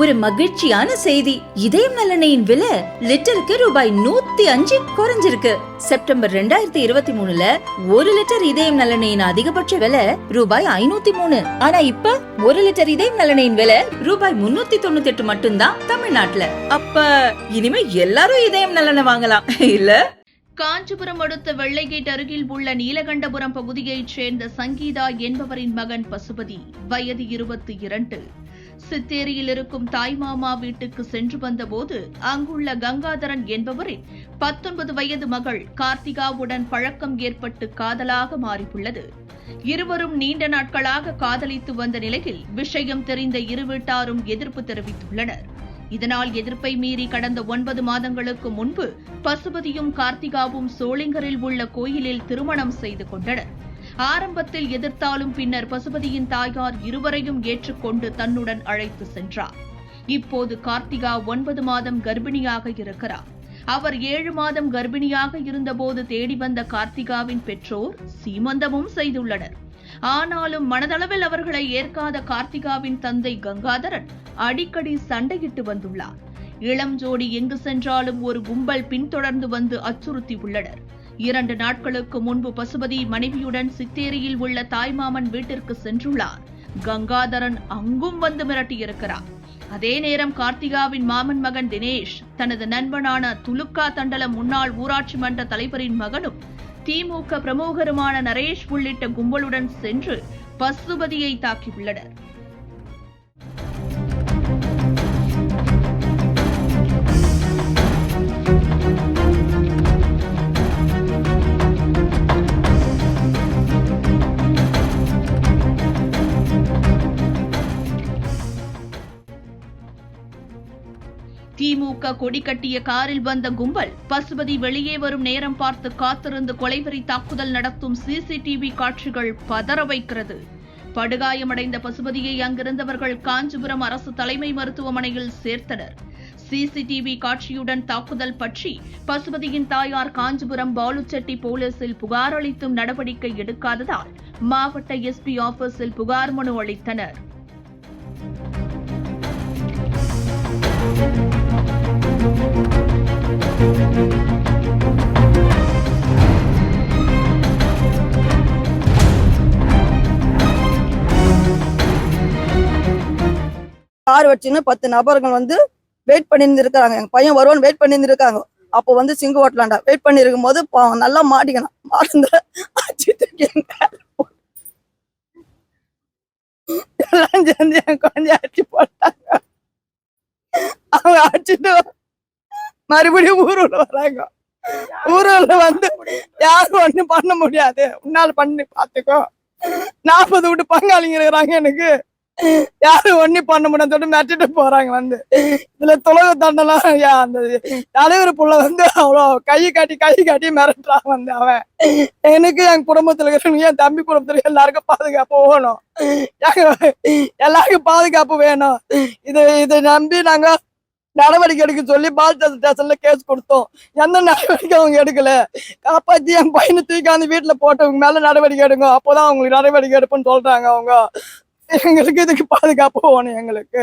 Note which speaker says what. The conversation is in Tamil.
Speaker 1: ஒரு மகிழ்ச்சியான செய்தி. இதயம் நல்லெண்ணெயின் விலை லிட்டருக்கு ரூபாய் 105 குறைஞ்சிருக்கு. செப்டம்பர் 2023ல 1 லிட்டர் இதயம் நல்லெண்ணெயின் அதிகபட்ச விலை ரூபாய் 503. ஆனா இப்ப 1 லிட்டர் இதயம் நல்லெண்ணெயின் விலை ரூபாய் 398 மட்டும்தான் தமிழ்நாட்டுல. அப்ப இனிமே எல்லாரும் இதயம் நல்லெண்ணெய் வாங்கலாம் இல்ல?
Speaker 2: காஞ்சிபுரம் அடுத்த வெள்ளைகேட் அருகில் உள்ள நீலகண்டபுரம் பகுதியைச் சேர்ந்த சங்கீதா என்பவரின் மகன் பசுபதி, வயது 22, சித்தேரியில் இருக்கும் தாய்மாமா வீட்டுக்கு சென்று வந்தபோது அங்குள்ள கங்காதரன் என்பவரின் 19 வயது மகள் கார்த்திகாவுடன் பழக்கம் ஏற்பட்டு காதலாக மாறியுள்ளது. இருவரும் நீண்ட நாட்களாக காதலித்து வந்த நிலையில் விஷயம் தெரிந்த இரு வீட்டாரும் எதிர்ப்பு தெரிவித்துள்ளனர். இதனால் எதிர்ப்பை மீறி கடந்த 9 மாதங்களுக்கு முன்பு பசுபதியும் கார்த்திகாவும் சோளிங்கரில் உள்ள கோயிலில் திருமணம் செய்து கொண்டனர். ஆரம்பத்தில் எதிர்த்தாலும் பின்னர் பசுபதியின் தாயார் இருவரையும் ஏற்றுக்கொண்டு தன்னுடன் அழைத்து சென்றார். இப்போது கார்த்திகா 9 மாதம் கர்ப்பிணியாக இருக்கிறார். அவர் 7 மாதம் கர்ப்பிணியாக இருந்தபோது தேடி வந்த கார்த்திகாவின் பெற்றோர் சீமந்தமும் செய்துள்ளனர். ஆனாலும் மனதளவில் அவர்களை ஏற்காத கார்த்திகாவின் தந்தை கங்காதரன் அடிக்கடி சண்டையிட்டு வந்துள்ளார். இளம் ஜோடி எங்கு சென்றாலும் ஒரு கும்பல் பின்தொடர்ந்து வந்து அச்சுறுத்தியுள்ளனர். 2 நாட்களுக்கு முன்பு பசுபதி மனைவியுடன் சித்தேரியில் உள்ள தாய்மாமன் வீட்டிற்கு சென்றுள்ளார். கங்காதரன் அங்கும் வந்து மிரட்டியிருக்கிறார். அதே நேரம் கார்த்திகாவின் மாமன் மகன் தினேஷ் தனது நண்பனான துலுக்கா தண்டலம் முன்னாள் ஊராட்சி மன்ற தலைவரின் மகனும் திமுக பிரமுகருமான நரேஷ் உள்ளிட்ட கும்பலுடன் சென்று பசுபதியை தாக்கியுள்ளனர். திமுக கொடி கட்டிய காரில் வந்த கும்பல் பசுபதி வெளியே வரும் நேரம் பார்த்து காத்திருந்து கொலைவெறி தாக்குதல் நடத்தும் சிசிடிவி காட்சிகள் பதற வைக்கிறது. படுகாயமடைந்த பசுபதியை அங்கிருந்தவர்கள் காஞ்சிபுரம் அரசு தலைமை மருத்துவமனையில் சேர்த்தனர். சிசிடிவி காட்சியுடன் தாக்குதல் பற்றி பசுபதியின் தாயார் காஞ்சிபுரம் பாலுச்செட்டி போலீசில் புகார் அளித்தும் நடவடிக்கை எடுக்காததால் மாவட்ட எஸ்பி ஆபீஸில் புகார் மனு அளித்தனர்.
Speaker 3: கார் வச்சுன்னு 10 நபர்கள் வந்து வெயிட் பண்ணி இருக்காங்க. எங்க பையன் வருவான்னு வெயிட் பண்ணி இருக்காங்க. அப்போ வந்து சிங்கு ஓட்டலாண்டா வெயிட் பண்ணி இருக்கும் போது நல்லா மாட்டிக்கணும். மாட்டுந்த எல்லாம் சேர்ந்து என் கொஞ்சம் அடிச்சு போட்டாங்க. அவங்க அடிச்சுட்டு மறுபடியும் ஊருல வராங்க. ஊருல வந்து யாரும் ஒண்ணும் பண்ண முடியாது, உன்னால பண்ணி பாத்துக்கோ, 40 வீட்டு பங்காளிங்க இருக்கிறாங்க, எனக்கு யாரும் ஒன்னும் பண்ண முடியாது சொல்லிட்டு மிரட்டிட்டு போறாங்க. வந்து இதுல துலக தண்டெல்லாம் அந்த தலைவர் புள்ள வந்து அவ்வளோ கை காட்டி மிரட்டுறான். வந்து அவன் எனக்கு என் குடும்பத்துல இருக்கிறவங்க, என் தம்பி குடும்பத்துல எல்லாருக்கும் பாதுகாப்பு வேணும், எல்லாருக்கும் பாதுகாப்பு வேணும். இதை நம்பி நாங்க நடவடிக்கை எடுக்க சொல்லி பால்டாஸ் ஸ்டேஷன்ல கேஸ் கொடுத்தோம். எந்த நடவடிக்கை அவங்க எடுக்கல. காப்பாத்தி என் பையனை தூக்கி அந்த வீட்டுல போட்டவங்க மேல நடவடிக்கை எடுங்க, அப்போதான் அவங்களுக்கு நடவடிக்கை எடுப்புன்னு சொல்றாங்க. அவங்க எங்களுக்கு இதுக்கு பாதுகாப்பு வேணும் எங்களுக்கு.